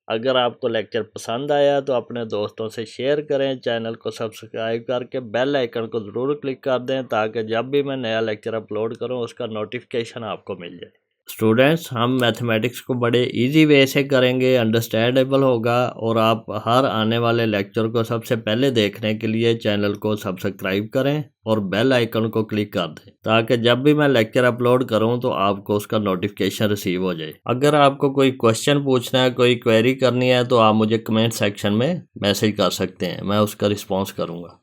S1: अगर आपको लेक्चर पसंद आया तो अपने दोस्तों से शेयर करें, चैनल को सब्सक्राइब करके बेल आइकन को ज़रूर क्लिक कर दें, ताकि जब भी मैं नया लेक्चर अपलोड करूं उसका नोटिफिकेशन आपको मिल जाए। स्टूडेंट्स, हम मैथमेटिक्स को बड़े इजी वे से करेंगे, अंडरस्टैंडेबल होगा, और आप हर आने वाले लेक्चर को सबसे पहले देखने के लिए चैनल को सब्सक्राइब करें और बेल आइकन को क्लिक कर दें, ताकि जब भी मैं लेक्चर अपलोड करूं तो आपको उसका नोटिफिकेशन रिसीव हो जाए। अगर आपको कोई क्वेश्चन पूछना है, कोई क्वेरी करनी है, तो आप मुझे कमेंट सेक्शन में मैसेज कर सकते हैं, मैं उसका रिस्पॉन्स करूँगा।